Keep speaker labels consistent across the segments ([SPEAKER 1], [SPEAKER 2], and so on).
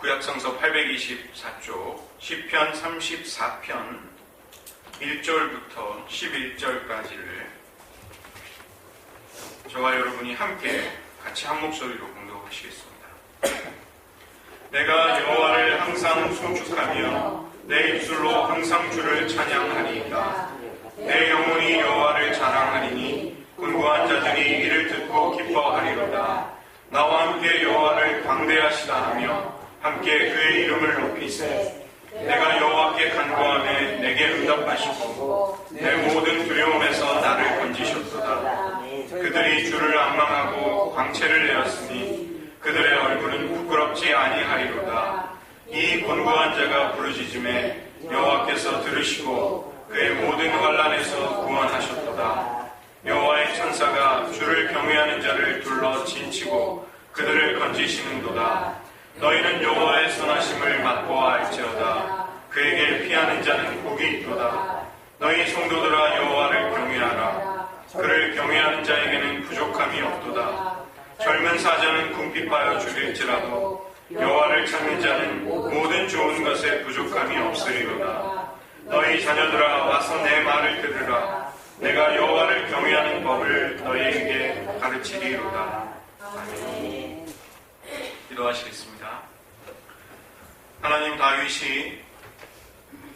[SPEAKER 1] 구약성서 824쪽 시편 34편 1절부터 11절까지를 저와 여러분이 함께 같이 한 목소리로 공독하시겠습니다. 내가 여호와를 항상 송축하며 내 입술로 항상 주를 찬양하리이다. 내 영혼이 여호와를 자랑하리니 곤고한 자들이 이를 듣고 기뻐하리로다. 나와 함께 여호와를 광대하시다 하며 함께 그의 이름을 높이세. 내가 여호와께 간구하매 내게 응답하시고 내 모든 두려움에서 나를 건지셨도다. 그들이 주를 앙망하고 광채를 내었으니 그들의 얼굴은 부끄럽지 아니하리로다. 이 곤고한 자가 부르짖음에 여호와께서 들으시고 그의 모든 환난에서 구원하셨도다. 여호와의 천사가 주를 경외하는 자를 둘러 진치고 그들을 건지시는도다. 너희는 여호와의 선하심을 맛보아 알지어다. 그에게 피하는 자는 복이 있도다. 너희 성도들아 여호와를 경외하라. 그를 경외하는 자에게는 부족함이 없도다. 젊은 사자는 궁핍하여 죽일지라도 여호와를 찾는 자는 모든 좋은 것에 부족함이 없으리로다. 너희 자녀들아 와서 내 말을 들으라. 내가 여호와를 경외하는 법을 너희에게 가르치리로다. 아멘. 기도하시겠습니다. 하나님, 다윗이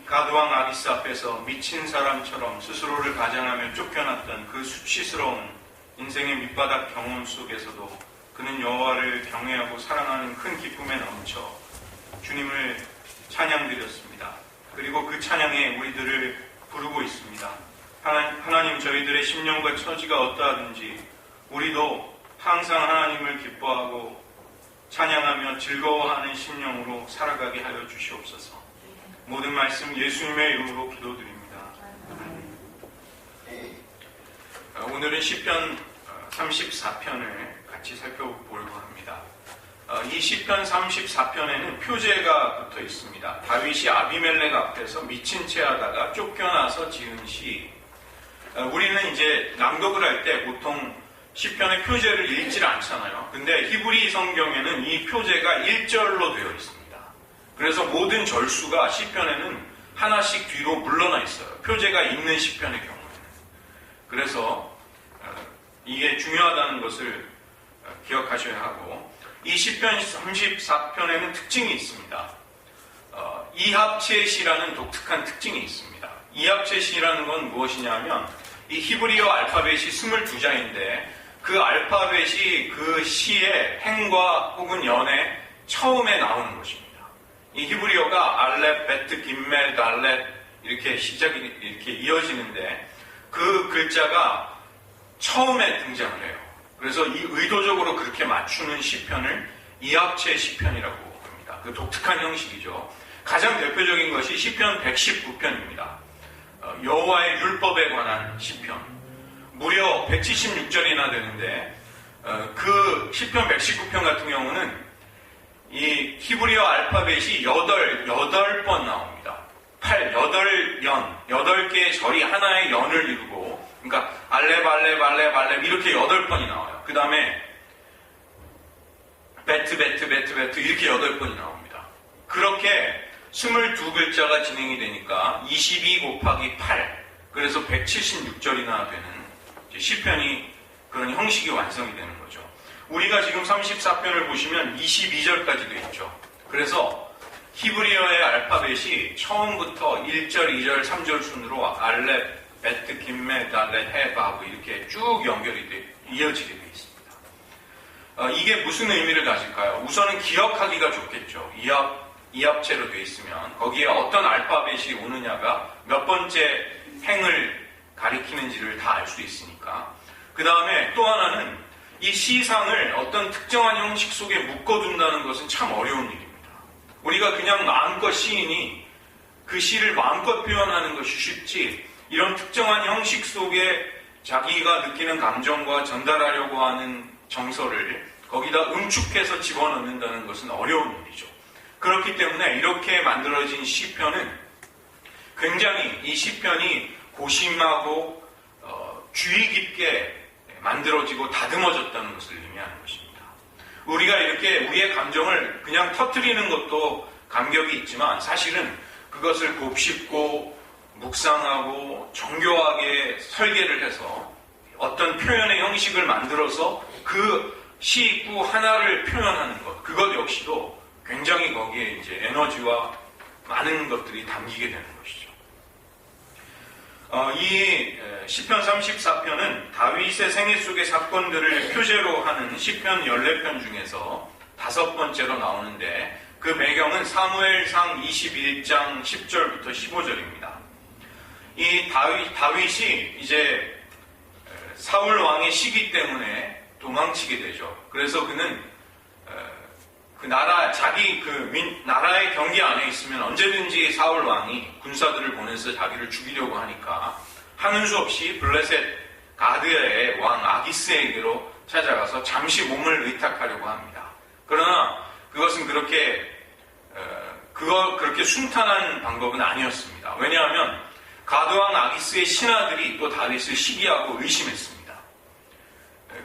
[SPEAKER 1] 가드왕 아기스 앞에서 미친 사람처럼 스스로를 가장하며 쫓겨났던 그 수치스러운 인생의 밑바닥 경험 속에서도 그는 여호와를 경외하고 사랑하는 큰 기쁨에 넘쳐 주님을 찬양드렸습니다. 그리고 그 찬양에 우리들을 부르고 있습니다. 하나님, 저희들의 심령과 처지가 어떠하든지 우리도 항상 하나님을 기뻐하고 찬양하며 즐거워하는 심령으로 살아가게 하여 주시옵소서. 모든 말씀 예수님의 이름으로 기도드립니다. 오늘은 시편 34편을 같이 살펴보려고 합니다. 이 시편 34편에는 표제가 붙어 있습니다. 다윗이 아비멜렉 앞에서 미친 채 하다가 쫓겨나서 지은 시. 우리는 이제 낭독을 할 때 보통 시편의 표제를 읽질 않잖아요. 근데 히브리 성경에는 이 표제가 1절로 되어 있습니다. 그래서 모든 절수가 시편에는 하나씩 뒤로 물러나 있어요. 표제가 있는 시편의 경우에는. 그래서 이게 중요하다는 것을 기억하셔야 하고, 이 시편 34편에는 특징이 있습니다. 이합체시라는 독특한 특징이 있습니다. 이합체시라는 건 무엇이냐면 이 히브리어 알파벳이 22자인데 그 알파벳이 그 시의 행과 혹은 연에 처음에 나오는 것입니다. 이 히브리어가 알렙, 베트, 김멜, 달렛 이렇게 시작이 이렇게 이어지는데 그 글자가 처음에 등장을 해요. 그래서 이 의도적으로 그렇게 맞추는 시편을 이합체 시편이라고 합니다. 그 독특한 형식이죠. 가장 대표적인 것이 시편 119편입니다. 여호와의 율법에 관한 시편. 무려 176절이나 되는데 그 시편 119편 같은 경우는 이 히브리어 알파벳이 8번 나옵니다. 8개의 절이 하나의 연을 이루고, 그러니까 알렙, 알렙, 알렙, 알렙 이렇게 8번이 나와요. 그 다음에 베트, 베트, 베트, 베트 이렇게 8번이 나옵니다. 그렇게 22글자가 진행이 되니까 22 곱하기 8, 그래서 176절이나 되는 시편이 그런 형식이 완성이 되는 거죠. 우리가 지금 34편을 보시면 22절까지 되어 있죠. 그래서 히브리어의 알파벳이 처음부터 1절, 2절, 3절 순으로 알렙, 베트, 김메, 달렛, 해, 바브 이렇게 쭉 연결이 이어지게 되어 있습니다. 이게 무슨 의미를 가질까요? 우선은 기억하기가 좋겠죠. 이합체로 되어 있으면 거기에 어떤 알파벳이 오느냐가 몇 번째 행을 가리키는지를 다 알 수 있으니까. 그 다음에 또 하나는 이 시상을 어떤 특정한 형식 속에 묶어둔다는 것은 참 어려운 일입니다. 우리가 그냥 마음껏 시인이 그 시를 마음껏 표현하는 것이 쉽지, 이런 특정한 형식 속에 자기가 느끼는 감정과 전달하려고 하는 정서를 거기다 응축해서 집어넣는다는 것은 어려운 일이죠. 그렇기 때문에 이렇게 만들어진 시편은 굉장히 이 시편이 고심하고 주의 깊게 만들어지고 다듬어졌다는 것을 의미하는 것입니다. 우리가 이렇게 우리의 감정을 그냥 터뜨리는 것도 감격이 있지만 사실은 그것을 곱씹고 묵상하고 정교하게 설계를 해서 어떤 표현의 형식을 만들어서 그 시구 하나를 표현하는 것, 그것 역시도 굉장히 거기에 이제 에너지와 많은 것들이 담기게 되는 것이죠. 이 시편 34편은 다윗의 생애 속의 사건들을 표제로 하는 시편 14편 중에서 5번째로 나오는데 그 배경은 사무엘상 21장 10절부터 15절입니다. 이 다윗이 이제 사울 왕의 시기 때문에 도망치게 되죠. 그래서 그는 그 나라의 경계 안에 있으면 언제든지 사울 왕이 군사들을 보내서 자기를 죽이려고 하니까 하는 수 없이 블레셋 가드의 왕 아기스에게로 찾아가서 잠시 몸을 의탁하려고 합니다. 그러나 그것은 그렇게 순탄한 방법은 아니었습니다. 왜냐하면 가드왕 아기스의 신하들이 또 다윗을 시기하고 의심했습니다.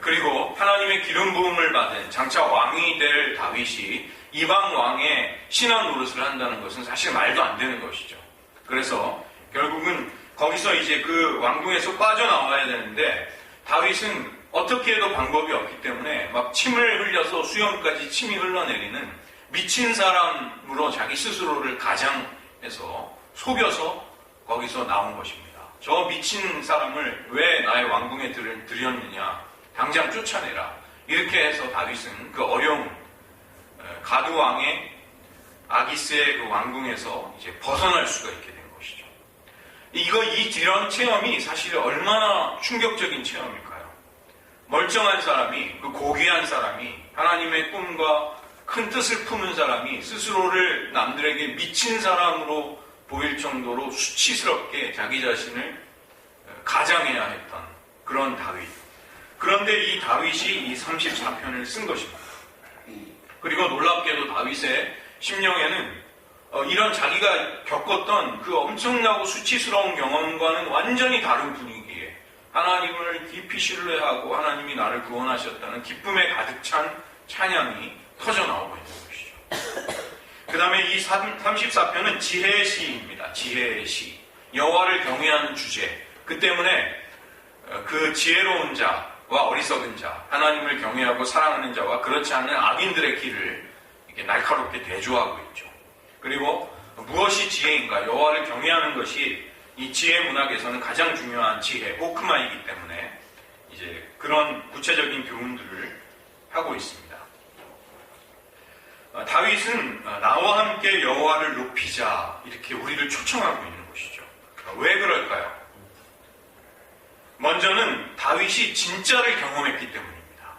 [SPEAKER 1] 그리고 하나님의 기름 부음을 받은 장차 왕이 될 다윗이 이방 왕의 신하 노릇을 한다는 것은 사실 말도 안 되는 것이죠. 그래서 결국은 거기서 이제 그 왕궁에서 빠져나와야 되는데 다윗은 어떻게 해도 방법이 없기 때문에 막 침을 흘려서 수염까지 침이 흘러내리는 미친 사람으로 자기 스스로를 가장해서 속여서 거기서 나온 것입니다. 저 미친 사람을 왜 나의 왕궁에 들였느냐, 당장 쫓아내라. 이렇게 해서 다윗은 그 어려운 가드 왕의 아기스의 그 왕궁에서 이제 벗어날 수가 있게 된 것이죠. 이런 체험이 사실 얼마나 충격적인 체험일까요? 멀쩡한 사람이, 그 고귀한 사람이, 하나님의 꿈과 큰 뜻을 품은 사람이 스스로를 남들에게 미친 사람으로 보일 정도로 수치스럽게 자기 자신을 가장해야 했던 그런 다윗. 그런데 이 다윗이 이 34편을 쓴 것입니다. 그리고 놀랍게도 다윗의 심령에는 이런 자기가 겪었던 그 엄청나고 수치스러운 경험과는 완전히 다른 분위기에 하나님을 깊이 신뢰하고 하나님이 나를 구원하셨다는 기쁨에 가득 찬 찬양이 터져나오고 있는 것이죠. 그 다음에 이 34편은 지혜의 시입니다. 지혜의 시. 여호와를 경외하는 주제. 그 때문에 그 지혜로운 자와 어리석은 자, 하나님을 경외하고 사랑하는 자와 그렇지 않은 악인들의 길을 이렇게 날카롭게 대조하고 있죠. 그리고 무엇이 지혜인가? 여호와를 경외하는 것이 이 지혜 문학에서는 가장 중요한 지혜, 호크마이기 때문에 이제 그런 구체적인 교훈들을 하고 있습니다. 다윗은 나와 함께 여호와를 높이자 이렇게 우리를 초청하고 있는 것이죠. 왜 그럴까요? 먼저는 다윗이 진짜를 경험했기 때문입니다.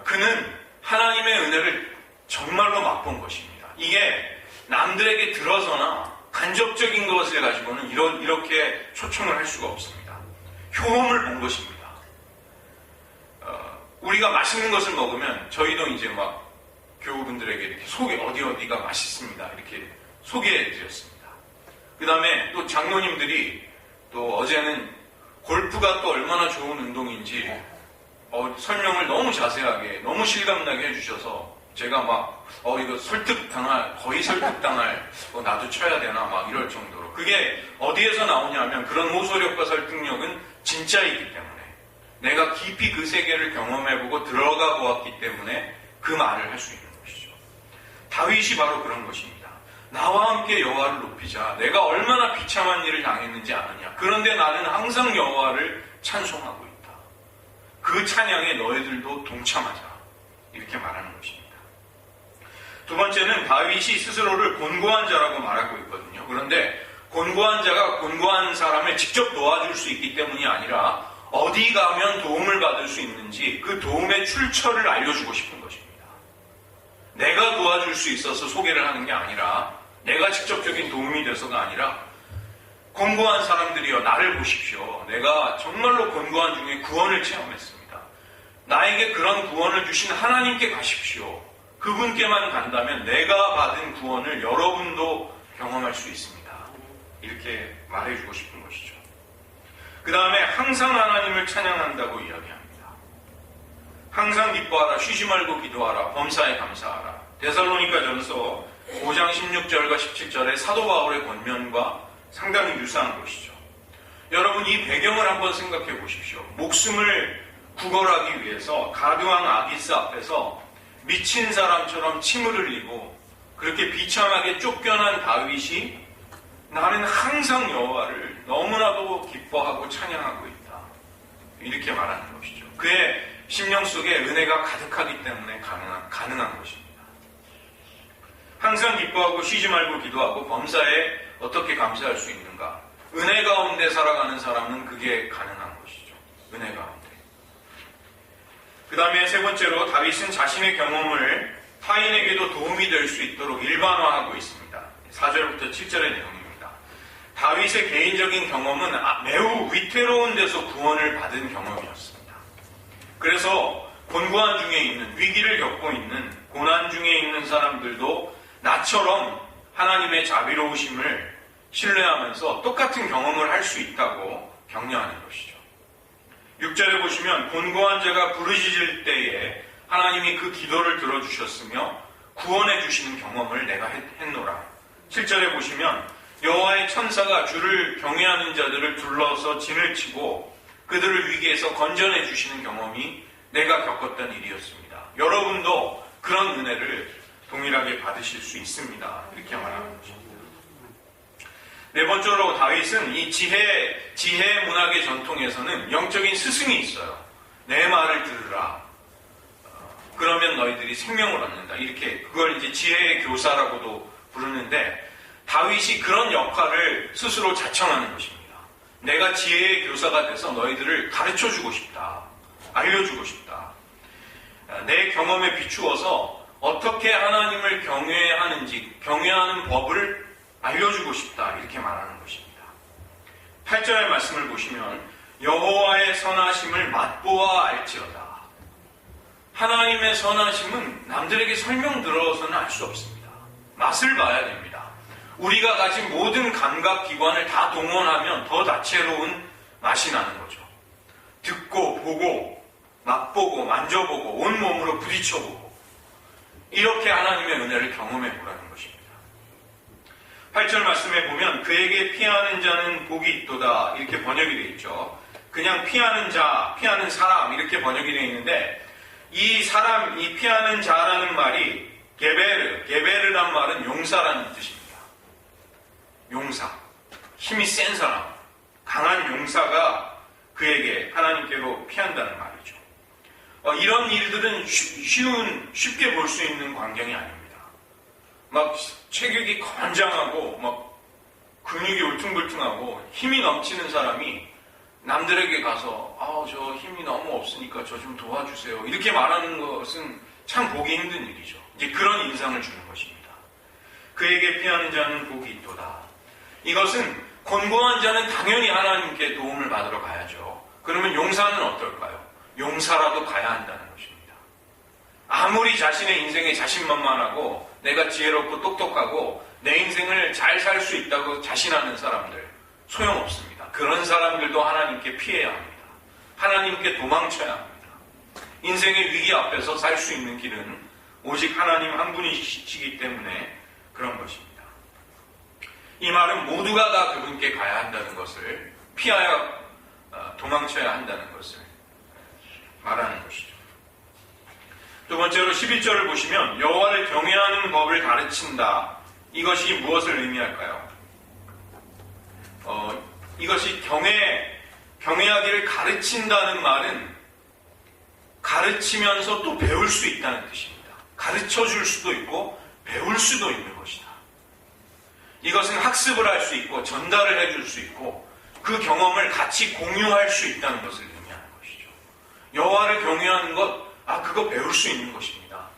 [SPEAKER 1] 그는 하나님의 은혜를 정말로 맛본 것입니다. 이게 남들에게 들어서나 간접적인 것을 가지고는 이렇게 초청을 할 수가 없습니다. 효험을 본 것입니다. 우리가 맛있는 것을 먹으면 저희도 이제 막 교우분들에게 이렇게 어디가 맛있습니다. 이렇게 소개해 드렸습니다. 그 다음에 또 장로님들이 또 어제는 골프가 또 얼마나 좋은 운동인지 설명을 너무 자세하게, 너무 실감나게 해주셔서 제가 막 이거 거의 설득당할 나도 쳐야 되나 막 이럴 정도로. 그게 어디에서 나오냐면 그런 호소력과 설득력은 진짜이기 때문에 내가 깊이 그 세계를 경험해보고 들어가 보았기 때문에 그 말을 할 수 있는 것이죠. 다윗이 바로 그런 것입니다. 나와 함께 여호와를 높이자. 내가 얼마나 비참한 일을 당했는지 아느냐. 그런데 나는 항상 여호와를 찬송하고 있다. 그 찬양에 너희들도 동참하자. 이렇게 말하는 것입니다. 두 번째는 다윗이 스스로를 곤고한 자라고 말하고 있거든요. 그런데 곤고한 자가 곤고한 사람을 직접 도와줄 수 있기 때문이 아니라 어디 가면 도움을 받을 수 있는지 그 도움의 출처를 알려주고 싶은 것입니다. 내가 도와줄 수 있어서 소개를 하는 게 아니라 내가 직접적인 도움이 돼서가 아니라 곤고한 사람들이여 나를 보십시오. 내가 정말로 곤고한 중에 구원을 체험했습니다. 나에게 그런 구원을 주신 하나님께 가십시오. 그분께만 간다면 내가 받은 구원을 여러분도 경험할 수 있습니다. 이렇게 말해주고 싶은 것이죠. 그 다음에 항상 하나님을 찬양한다고 이야기합니다. 항상 기뻐하라. 쉬지 말고 기도하라. 범사에 감사하라. 데살로니가전서 5장 16절과 17절의 사도 바울의 권면과 상당히 유사한 것이죠. 여러분, 이 배경을 한번 생각해 보십시오. 목숨을 구걸하기 위해서 가드왕 아기스 앞에서 미친 사람처럼 침을 흘리고 그렇게 비참하게 쫓겨난 다윗이 나는 항상 여호와를 너무나도 기뻐하고 찬양하고 있다, 이렇게 말하는 것이죠. 그의 심령 속에 은혜가 가득하기 때문에 가능한 것입니다. 항상 기뻐하고 쉬지 말고 기도하고 범사에 어떻게 감사할 수 있는가? 은혜 가운데 살아가는 사람은 그게 가능한 것이죠. 은혜 가운데. 그 다음에 세 번째로 다윗은 자신의 경험을 타인에게도 도움이 될 수 있도록 일반화하고 있습니다. 4절부터 7절의 내용입니다. 다윗의 개인적인 경험은 매우 위태로운 데서 구원을 받은 경험이었습니다. 그래서 곤고한 중에 있는, 위기를 겪고 있는, 고난 중에 있는 사람들도 나처럼 하나님의 자비로우심을 신뢰하면서 똑같은 경험을 할 수 있다고 격려하는 것이죠. 6절에 보시면 곤고한 자가 부르짖을 때에 하나님이 그 기도를 들어주셨으며 구원해 주시는 경험을 내가 했노라. 7절에 보시면 여호와의 천사가 주를 경외하는 자들을 둘러서 진을 치고 그들을 위기에서 건져내 주시는 경험이 내가 겪었던 일이었습니다. 여러분도 그런 은혜를 동일하게 받으실 수 있습니다. 이렇게 말하는 것입니다. 네 번째로 다윗은 이 지혜 문학의 전통에서는 영적인 스승이 있어요. 내 말을 들으라. 그러면 너희들이 생명을 얻는다. 이렇게 그걸 이제 지혜의 교사라고도 부르는데 다윗이 그런 역할을 스스로 자청하는 것입니다. 내가 지혜의 교사가 돼서 너희들을 가르쳐주고 싶다. 알려주고 싶다. 내 경험에 비추어서 어떻게 하나님을 경외하는지, 경외하는 법을 알려주고 싶다, 이렇게 말하는 것입니다. 8절의 말씀을 보시면 여호와의 선하심을 맛보아 알지어다. 하나님의 선하심은 남들에게 설명 들어서는 알 수 없습니다. 맛을 봐야 됩니다. 우리가 가진 모든 감각기관을 다 동원하면 더 다채로운 맛이 나는 거죠. 듣고 보고 맛보고 만져보고 온몸으로 부딪혀보고 이렇게 하나님의 은혜를 경험해 보라는 것입니다. 8절 말씀에 보면 그에게 피하는 자는 복이 있도다, 이렇게 번역이 되어 있죠. 그냥 피하는 자, 피하는 사람, 이렇게 번역이 되어 있는데 이 사람, 이 피하는 자라는 말이 게베르란 말은 용사라는 뜻입니다. 용사, 힘이 센 사람, 강한 용사가 그에게 하나님께로 피한다는 말이죠. 이런 일들은 쉽게 볼 수 있는 광경이 아닙니다. 막 체격이 건장하고 막 근육이 울퉁불퉁하고 힘이 넘치는 사람이 남들에게 가서 저 힘이 너무 없으니까 저 좀 도와주세요, 이렇게 말하는 것은 참 보기 힘든 일이죠. 이제 그런 인상을 주는 것입니다. 그에게 피하는 자는 복이 있도다. 이것은 곤고한 자는 당연히 하나님께 도움을 받으러 가야죠. 그러면 용사는 어떨까요? 용사라도 가야 한다는 것입니다. 아무리 자신의 인생에 자신만만하고 내가 지혜롭고 똑똑하고 내 인생을 잘 살 수 있다고 자신하는 사람들 소용없습니다. 그런 사람들도 하나님께 피해야 합니다. 하나님께 도망쳐야 합니다. 인생의 위기 앞에서 살 수 있는 길은 오직 하나님 한 분이시기 때문에 그런 것입니다. 이 말은 모두가 다 그분께 가야 한다는 것을, 피하여 도망쳐야 한다는 것을 말하는 것이죠. 두 번째로 11절을 보시면 여호와를 경외하는 법을 가르친다. 이것이 무엇을 의미할까요? 이것이 경외하기를 가르친다는 말은 가르치면서 또 배울 수 있다는 뜻입니다. 가르쳐 줄 수도 있고 배울 수도 있는 것이다. 이것은 학습을 할 수 있고 전달을 해줄 수 있고 그 경험을 같이 공유할 수 있다는 것을 의미하는 것이죠. 여호와를 경외하는 것, 그거 배울 수 있는 것입니다.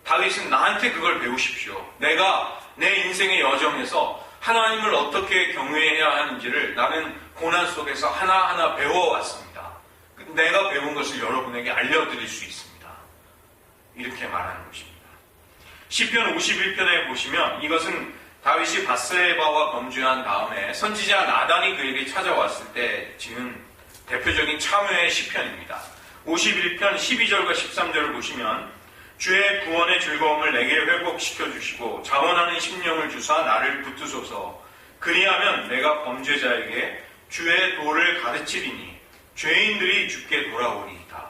[SPEAKER 1] 다윗은 나한테 그걸 배우십시오. 내가 내 인생의 여정에서 하나님을 어떻게 경외해야 하는지를 나는 고난 속에서 하나하나 배워왔습니다. 내가 배운 것을 여러분에게 알려드릴 수 있습니다. 이렇게 말하는 것입니다. 시편 51편에 보시면 이것은 다윗이 밧세바와 범죄한 다음에 선지자 나단이 그에게 찾아왔을 때 지은 대표적인 참회의 시편입니다. 51편 12절과 13절을 보시면 주의 구원의 즐거움을 내게 회복시켜 주시고 자원하는 심령을 주사 나를 붙드소서. 그리하면 내가 범죄자에게 주의 도를 가르치리니 죄인들이 주께 돌아오리이다.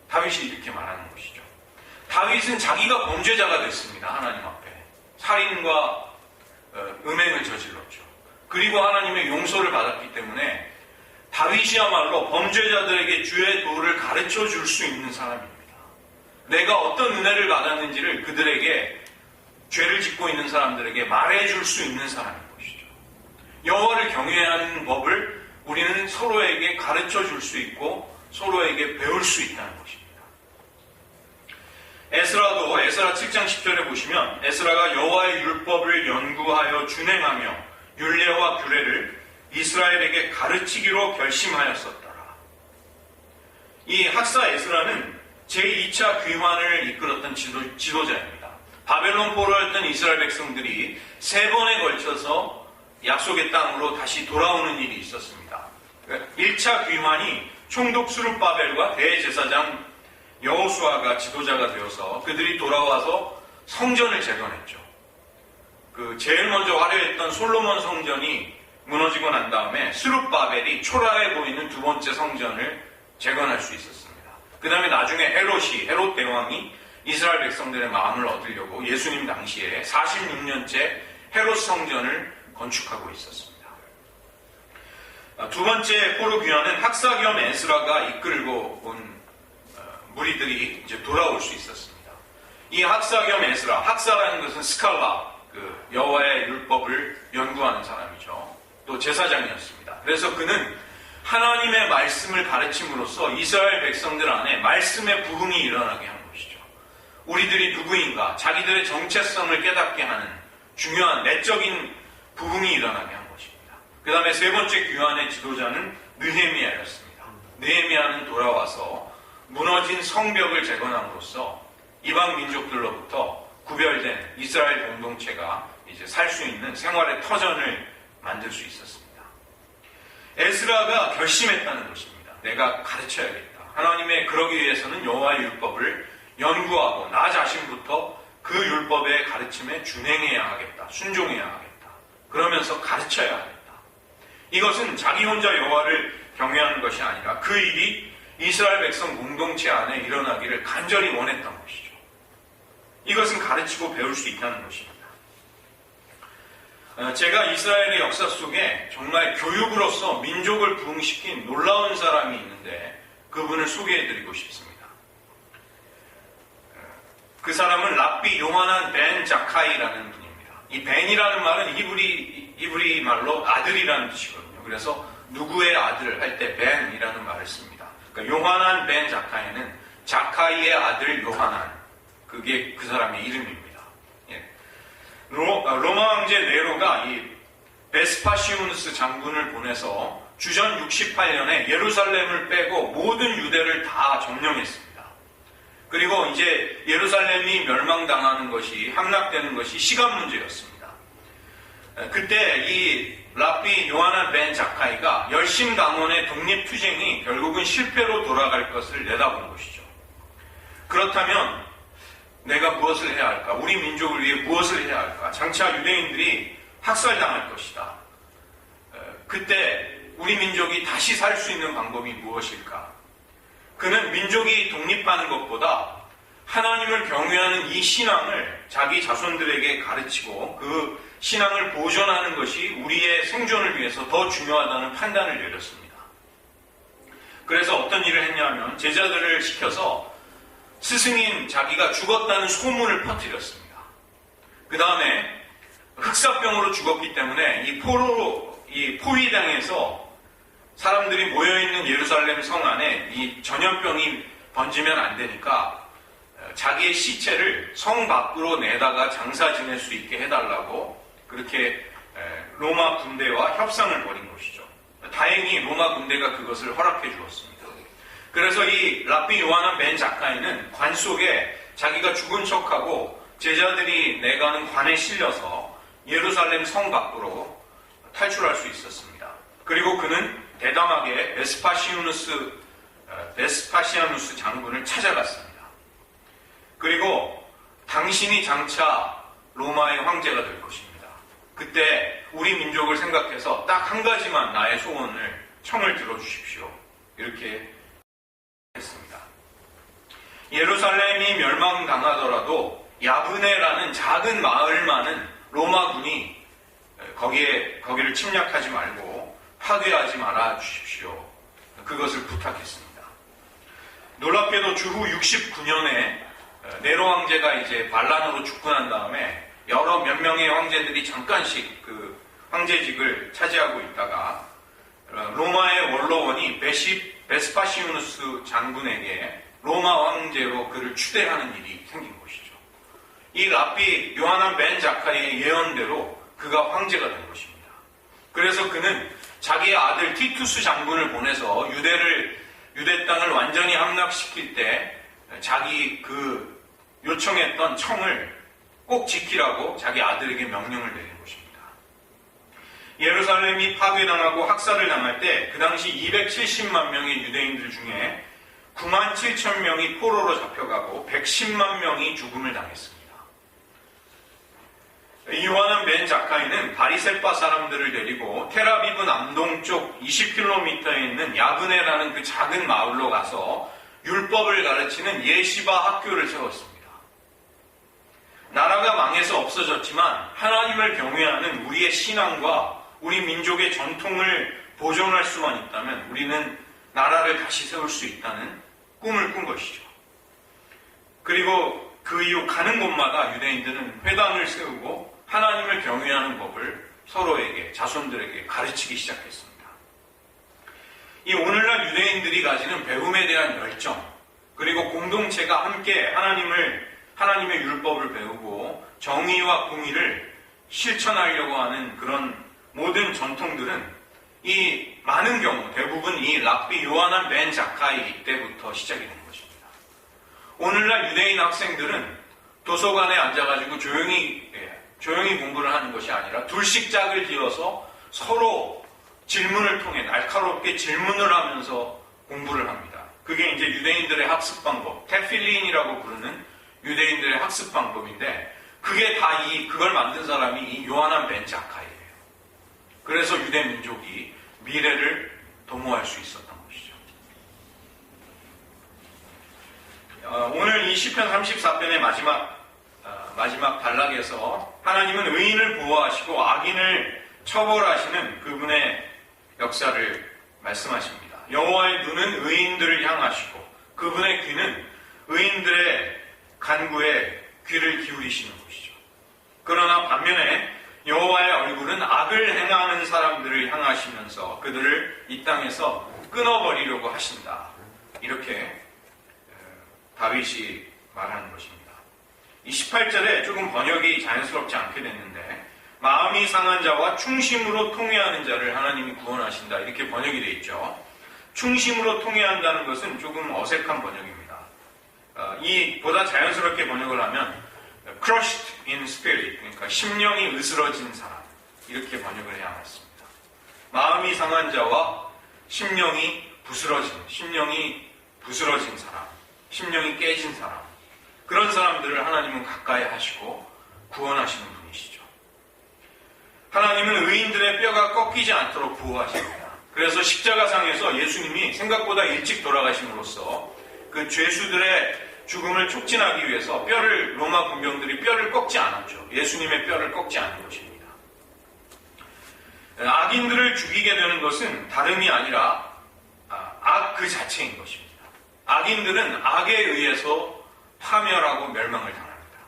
[SPEAKER 1] 다윗이 이렇게 말하는 것이죠. 다윗은 자기가 범죄자가 됐습니다. 하나님 앞에. 살인과 음행을 저질렀죠. 그리고 하나님의 용서를 받았기 때문에 다윗이야말로 범죄자들에게 주의 도를 가르쳐 줄 수 있는 사람입니다. 내가 어떤 은혜를 받았는지를 그들에게, 죄를 짓고 있는 사람들에게 말해줄 수 있는 사람인 것이죠. 여호와를 경외해야 하는 법을 우리는 서로에게 가르쳐 줄 수 있고 서로에게 배울 수 있다는 것입니다. 에스라도 에스라 7장 10절에 보시면 에스라가 여호와의 율법을 연구하여 준행하며 율례와 규례를 이스라엘에게 가르치기로 결심하였었더라. 이 학사 에스라는 제2차 귀환을 이끌었던 지도자입니다. 바벨론 포로였던 이스라엘 백성들이 3번에 걸쳐서 약속의 땅으로 다시 돌아오는 일이 있었습니다. 1차 귀환이 총독 스룹바벨과 대제사장 여호수아가 지도자가 되어서 그들이 돌아와서 성전을 재건했죠. 제일 먼저 화려했던 솔로몬 성전이 무너지고 난 다음에 스룹바벨이 초라해 보이는 두 번째 성전을 재건할 수 있었습니다. 그 다음에 나중에 헤롯 대왕이 이스라엘 백성들의 마음을 얻으려고 예수님 당시에 46년째 헤롯 성전을 건축하고 있었습니다. 두 번째 포로 귀환은 학사 겸 에스라가 이끌고 온 무리들이 이제 돌아올 수 있었습니다. 이 학사 겸 에스라, 학사라는 것은 스칼라, 여호와의 율법을 연구하는 사람이죠. 또 제사장이었습니다. 그래서 그는 하나님의 말씀을 가르침으로써 이스라엘 백성들 안에 말씀의 부흥이 일어나게 한 것이죠. 우리들이 누구인가, 자기들의 정체성을 깨닫게 하는 중요한 내적인 부흥이 일어나게 한 것입니다. 그 다음에 세 번째 귀환의 지도자는 느헤미야였습니다. 느헤미야는 돌아와서 무너진 성벽을 재건함으로써 이방 민족들로부터 구별된 이스라엘 공동체가 이제 살 수 있는 생활의 터전을 만들 수 있었습니다. 에스라가 결심했다는 것입니다. 내가 가르쳐야겠다. 하나님의 그러기 위해서는 여호와의 율법을 연구하고 나 자신부터 그 율법의 가르침에 준행해야 하겠다. 순종해야 하겠다. 그러면서 가르쳐야 하겠다. 이것은 자기 혼자 여호와를 경외하는 것이 아니라 그 일이 이스라엘 백성 공동체 안에 일어나기를 간절히 원했던 것이죠. 이것은 가르치고 배울 수 있다는 것입니다. 제가 이스라엘의 역사 속에 정말 교육으로서 민족을 부흥시킨 놀라운 사람이 있는데 그분을 소개해드리고 싶습니다. 그 사람은 랍비 요하난 벤 자카이라는 분입니다. 이 벤이라는 말은 히브리 말로 아들이라는 뜻이거든요. 그래서 누구의 아들 할 때 벤이라는 말을 씁니다. 그러니까 요하난 벤 자카이는 자카이의 아들 요하난, 그게 그 사람의 이름입니다. 로마 황제 네로가 이 베스파시우누스 장군을 보내서 주전 68년에 예루살렘을 빼고 모든 유대를 다 점령했습니다. 그리고 이제 예루살렘이 멸망당하는 것이, 함락되는 것이 시간 문제였습니다. 그때 이 랍비 요하난 벤 자카이가 열심당원의 독립투쟁이 결국은 실패로 돌아갈 것을 내다본 것이죠. 그렇다면 내가 무엇을 해야 할까? 우리 민족을 위해 무엇을 해야 할까? 장차 유대인들이 학살당할 것이다. 그때 우리 민족이 다시 살 수 있는 방법이 무엇일까? 그는 민족이 독립하는 것보다 하나님을 경외하는 이 신앙을 자기 자손들에게 가르치고 그 신앙을 보존하는 것이 우리의 생존을 위해서 더 중요하다는 판단을 내렸습니다. 그래서 어떤 일을 했냐면 제자들을 시켜서 스승인 자기가 죽었다는 소문을 퍼뜨렸습니다. 그 다음에 흑사병으로 죽었기 때문에 이 포위당해서 사람들이 모여있는 예루살렘 성 안에 이 전염병이 번지면 안 되니까 자기의 시체를 성 밖으로 내다가 장사 지낼 수 있게 해달라고 그렇게 로마 군대와 협상을 벌인 것이죠. 다행히 로마 군대가 그것을 허락해 주었습니다. 그래서 이 랍비 요하난 벤 자카이는 관 속에 자기가 죽은 척하고 제자들이 내가는 관에 실려서 예루살렘 성 밖으로 탈출할 수 있었습니다. 그리고 그는 대담하게 베스파시우누스 베스파시아누스 장군을 찾아갔습니다. 그리고 당신이 장차 로마의 황제가 될 것입니다. 그때 우리 민족을 생각해서 딱 한 가지만 나의 소원을 청을 들어주십시오. 이렇게 했습니다. 예루살렘이 멸망당하더라도 야브네라는 작은 마을만은 로마군이 거기를 침략하지 말고 파괴하지 말아 주십시오. 그것을 부탁했습니다. 놀랍게도 주후 69년에 네로 황제가 이제 반란으로 죽고 난 다음에 몇 명의 황제들이 잠깐씩 그 황제직을 차지하고 있다가 로마의 원로원이 베스파시우누스 장군에게 로마 황제로 그를 추대하는 일이 생긴 것이죠. 이 랍비 요하난 벤 자카리의 예언대로 그가 황제가 된 것입니다. 그래서 그는 자기의 아들 티투스 장군을 보내서 유대 땅을 완전히 함락시킬 때 자기 그 요청했던 청을 꼭 지키라고 자기 아들에게 명령을 내린 것입니다. 예루살렘이 파괴당하고 학살을 당할 때 그 당시 270만 명의 유대인들 중에 9만 7천 명이 포로로 잡혀가고 110만 명이 죽음을 당했습니다. 요하난 벤 자카이는 바리세파 사람들을 데리고 텔아비브 남동쪽 20km에 있는 야브네라는 그 작은 마을로 가서 율법을 가르치는 예시바 학교를 세웠습니다. 나라가 망해서 없어졌지만 하나님을 경외하는 우리의 신앙과 우리 민족의 전통을 보존할 수만 있다면 우리는 나라를 다시 세울 수 있다는 꿈을 꾼 것이죠. 그리고 그 이후 가는 곳마다 유대인들은 회당을 세우고 하나님을 경외하는 법을 서로에게, 자손들에게 가르치기 시작했습니다. 이 오늘날 유대인들이 가지는 배움에 대한 열정, 그리고 공동체가 함께 하나님의 율법을 배우고 정의와 공의를 실천하려고 하는 그런 모든 전통들은 이 많은 경우 대부분 이 랍비 요하난 벤 자카이 때부터 시작이 된 것입니다. 오늘날 유대인 학생들은 도서관에 앉아가지고 조용히 공부를 하는 것이 아니라 둘씩 짝을 지어서 서로 질문을 통해 날카롭게 질문을 하면서 공부를 합니다. 그게 이제 유대인들의 학습 방법, 테필린이라고 부르는 유대인들의 학습 방법인데 그게 다 그걸 만든 사람이 이 요하난 벤 자카이예요. 그래서 유대 민족이 미래를 도모할 수 있었던 것이죠. 오늘 이 시편 34편의 마지막 단락에서 하나님은 의인을 보호하시고 악인을 처벌하시는 그분의 역사를 말씀하십니다. 여호와의 눈은 의인들을 향하시고 그분의 귀는 의인들의 간구에 귀를 기울이시는 것이죠. 그러나 반면에 여호와의 얼굴은 악을 행하는 사람들을 향하시면서 그들을 이 땅에서 끊어버리려고 하신다. 이렇게 다윗이 말하는 것입니다. 이 18절에 조금 번역이 자연스럽지 않게 됐는데 마음이 상한 자와 충심으로 통회하는 자를 하나님이 구원하신다. 이렇게 번역이 되어 있죠. 충심으로 통회한다는 것은 조금 어색한 번역입니다. 보다 자연스럽게 번역을 하면 crushed in spirit, 그러니까 심령이 으스러진 사람, 이렇게 번역을 해야 하겠습니다. 마음이 상한 자와 심령이 부스러진 사람, 심령이 깨진 사람, 그런 사람들을 하나님은 가까이 하시고 구원하시는 분이시죠. 하나님은 의인들의 뼈가 꺾이지 않도록 보호하십니다. 그래서 십자가상에서 예수님이 생각보다 일찍 돌아가심으로써 그 죄수들의 죽음을 촉진하기 위해서 로마 군병들이 뼈를 꺾지 않았죠. 예수님의 뼈를 꺾지 않은 것입니다. 악인들을 죽이게 되는 것은 다름이 아니라 악 그 자체인 것입니다. 악인들은 악에 의해서 파멸하고 멸망을 당합니다.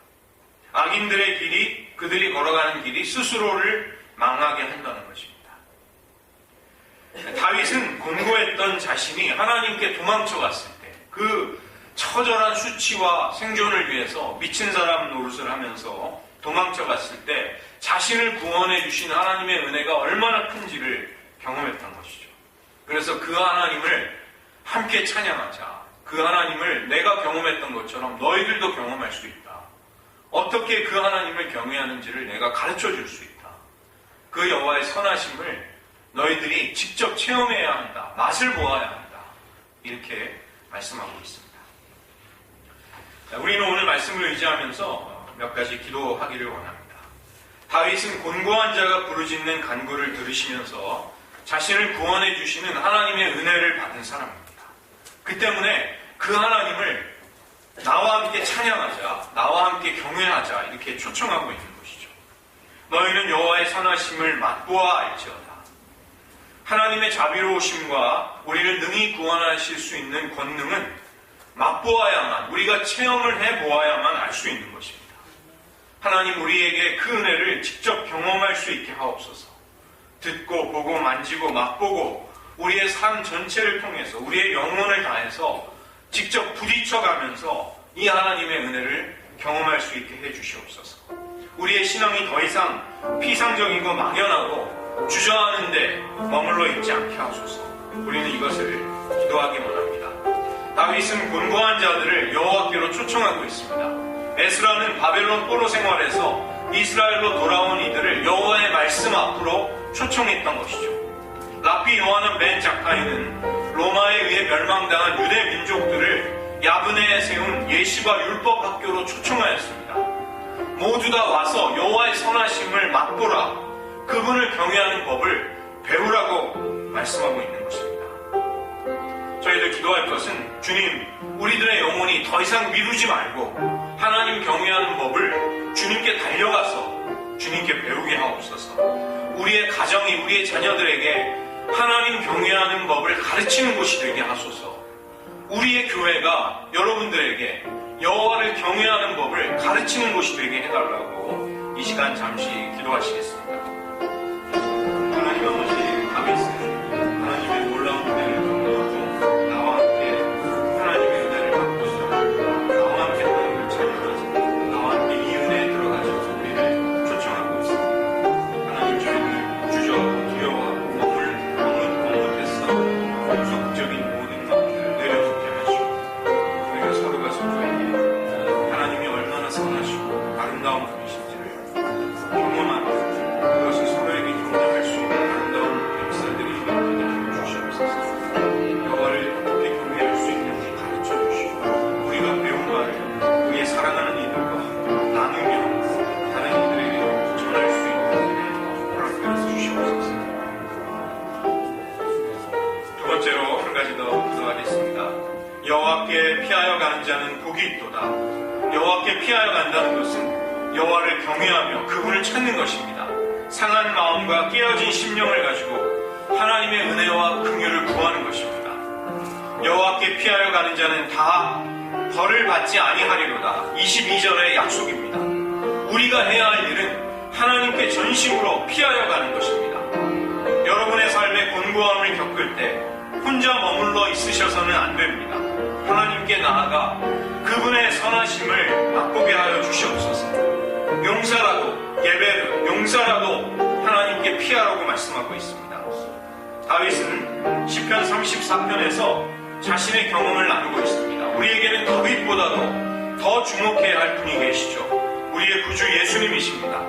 [SPEAKER 1] 악인들의 길이, 그들이 걸어가는 길이 스스로를 망하게 한다는 것입니다. 다윗은 곤고했던 자신이 하나님께 도망쳐갔을 때 그 처절한 수치와 생존을 위해서 미친 사람 노릇을 하면서 도망쳐갔을 때 자신을 구원해 주신 하나님의 은혜가 얼마나 큰지를 경험했던 것이죠. 그래서 그 하나님을 함께 찬양하자. 그 하나님을 내가 경험했던 것처럼 너희들도 경험할 수 있다. 어떻게 그 하나님을 경외하는지를 내가 가르쳐 줄 수 있다. 그 여호와의 선하심을 너희들이 직접 체험해야 한다. 맛을 보아야 한다. 이렇게 말씀하고 있습니다. 우리는 오늘 말씀을 의지하면서 몇 가지 기도하기를 원합니다. 다윗은 곤고한 자가 부르짖는 간구를 들으시면서 자신을 구원해 주시는 하나님의 은혜를 받은 사람입니다. 그 때문에 그 하나님을 나와 함께 찬양하자, 나와 함께 경외하자 이렇게 초청하고 있는 것이죠. 너희는 여호와의 선하심을 맛보아 알지어다. 하나님의 자비로우심과 우리를 능히 구원하실 수 있는 권능은 맛보아야만, 우리가 체험을 해보아야만 알 수 있는 것입니다. 하나님 우리에게 그 은혜를 직접 경험할 수 있게 하옵소서. 듣고 보고 만지고 맛보고 우리의 삶 전체를 통해서 우리의 영혼을 다해서 직접 부딪혀가면서 이 하나님의 은혜를 경험할 수 있게 해주시옵소서. 우리의 신앙이 더 이상 피상적이고 막연하고 주저하는 데 머물러 있지 않게 하소서. 우리는 이것을 기도하기 원합니다. 다윗은 곤고한 자들을 여호와께로 초청하고 있습니다. 에스라는 바벨론 포로 생활에서 이스라엘로 돌아온 이들을 여호와의 말씀 앞으로 초청했던 것이죠. 라피 요하는 벤 작가이는 로마에 의해 멸망당한 유대 민족들을 야브네에 세운 예시바 율법 학교로 초청하였습니다. 모두 다 와서 여호와의 선하심을 맛보라, 그분을 경외하는 법을 배우라고 말씀하고 있는 것입니다. 저희들 기도할 것은 주님, 우리들의 영혼이 더 이상 미루지 말고 하나님 경외하는 법을 주님께 달려가서 주님께 배우게 하옵소서. 우리의 가정이 우리의 자녀들에게 하나님 경외하는 법을 가르치는 곳이 되게 하소서. 우리의 교회가 여러분들에게 여호와를 경외하는 법을 가르치는 곳이 되게 해달라고 이 시간 잠시 기도하시겠습니다. 하나님 아버지, 다윗은 하나님의 놀라운 은혜를 경험하고 나와 함께 하나님의 은혜를 받고서 나와 함께 하나님을 찬양하자, 나와 함께 이 은혜에 들어가셔서 우리를 초청하고 있습니다. 하나님, 저희를 주저하고 두려워하고 머뭇해서 속적인 모든 마음을 내려놓게 하시고 우리가 서로가 서로에게 하나님이 얼마나 선하시고 아름다운 분이신지를 경험하고 그것을 서로에게 경험할 수 있는 아름다운 역사들이 되게 주시옵소서. 여호와를 어떻게 경외할 수 있는지 가르쳐 주시고 우리가 배운 바를 우리의 사랑하는 이들과 나누며 다른 이들에게 전할 수 있는 은혜 허락하여 주시옵소서. 두 번째로 한 가지 더 기도하겠습니다. 여호와께 피하여 가는 자는 복이 있도다. 여호와께 피하여 간다는 것은 여호와를 경외하며 그분을 찾는 것입니다. 상한 마음과 깨어진 심령을 가지고 하나님의 은혜와 긍휼을 구하는 것입니다. 여호와께 피하여 가는 자는 다 벌을 받지 아니하리로다. 22절의 약속입니다. 우리가 해야 할 일은 하나님께 전심으로 피하여 가는 것입니다. 여러분의 삶에 곤고함을 겪을 때 혼자 머물러 있으셔서는 안 됩니다. 하나님께 나아가 그분의 선하심을 맛보게 하여 주시옵소서. 용사라도, 예배르, 용사라도 하나님께 피하라고 말씀하고 있습니다. 다윗은 시편 34편에서 자신의 경험을 나누고 있습니다. 우리에게는 다윗보다도 더 주목해야 할 분이 계시죠. 우리의 구주 예수님이십니다.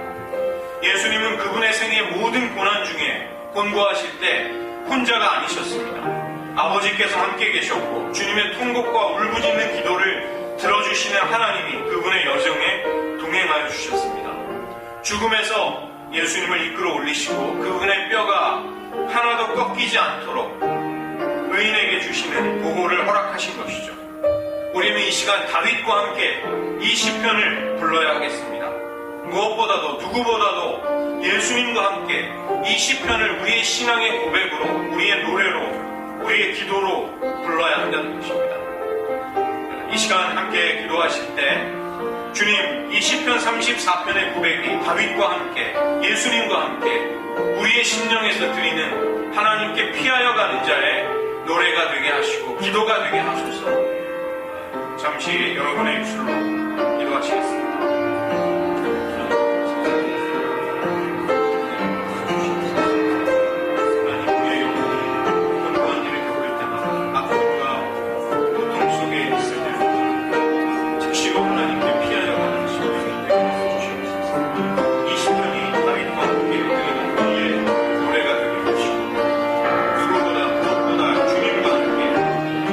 [SPEAKER 1] 예수님은 그분의 생의 모든 고난 중에 곤고하실 때 혼자가 아니셨습니다. 아버지께서 함께 계셨고 주님의 통곡과 울부짖는 기도를 들어주시는 하나님이 그분의 여정에 동행하여 주셨습니다. 죽음에서 예수님을 이끌어 올리시고 그분의 뼈가 하나도 꺾이지 않도록 의인에게 주시는 보호를 허락하신 것이죠. 우리는 이 시간 다윗과 함께 이 시편을 불러야 하겠습니다. 무엇보다도 누구보다도 예수님과 함께 이 시편을 우리의 신앙의 고백으로, 우리의 노래로, 우리의 기도로 불러야 한다는 것입니다. 이 시간 함께 기도하실 때 주님, 이 시편 34편의 고백이 다윗과 함께, 예수님과 함께 우리의 심령에서 드리는 하나님께 피하여 가는 자의 노래가 되게 하시고 기도가 되게 하소서. 잠시 여러분의 입술로 기도하시겠습니다.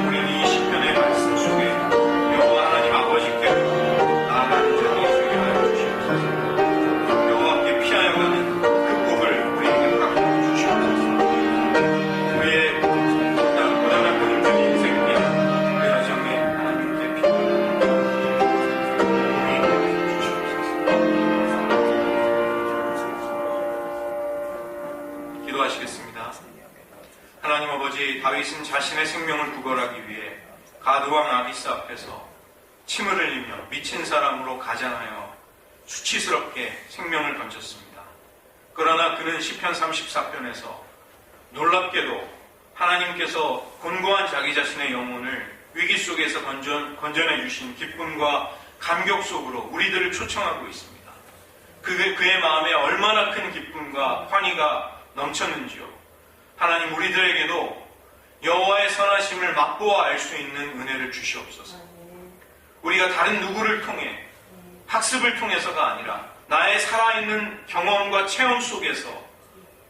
[SPEAKER 1] 우리의 당시 다윗은 자신의 생명을 구걸하기 위해 가드왕 아비스 앞에서 침을 흘리며 미친 사람으로 가장하여 수치스럽게 생명을 던졌습니다. 그러나 그는 시편 34편에서 놀랍게도 하나님께서 곤고한 자기 자신의 영혼을 위기 속에서 건져내 주신 기쁨과 감격 속으로 우리들을 초청하고 있습니다. 그의 마음에 얼마나 큰 기쁨과 환희가 넘쳤는지요. 하나님 우리들에게도 여호와의 선하심을 맛보아 알 수 있는 은혜를 주시옵소서. 우리가 다른 누구를 통해 학습을 통해서가 아니라 나의 살아있는 경험과 체험 속에서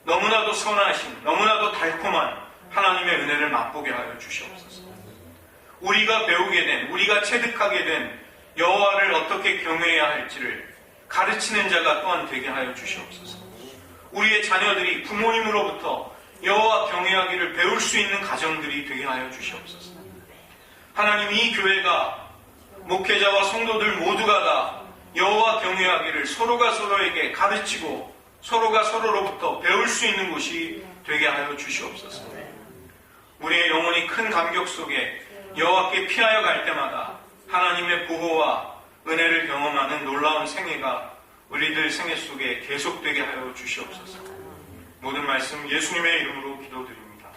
[SPEAKER 1] 너무나도 선하신, 너무나도 달콤한 하나님의 은혜를 맛보게 하여 주시옵소서. 우리가 배우게 된, 우리가 체득하게 된 여호와를 어떻게 경외해야 할지를 가르치는 자가 또한 되게 하여 주시옵소서. 우리의 자녀들이 부모님으로부터 여호와 경외하기를 배울 수 있는 가정들이 되게 하여 주시옵소서. 하나님, 이 교회가 목회자와 성도들 모두가 다 여호와 경외하기를 서로가 서로에게 가르치고 서로가 서로로부터 배울 수 있는 곳이 되게 하여 주시옵소서. 우리의 영혼이 큰 감격 속에 여호와께 피하여 갈 때마다 하나님의 보호와 은혜를 경험하는 놀라운 생애가 우리들 생애 속에 계속되게 하여 주시옵소서. 모든 말씀 예수님의 이름으로 기도드립니다.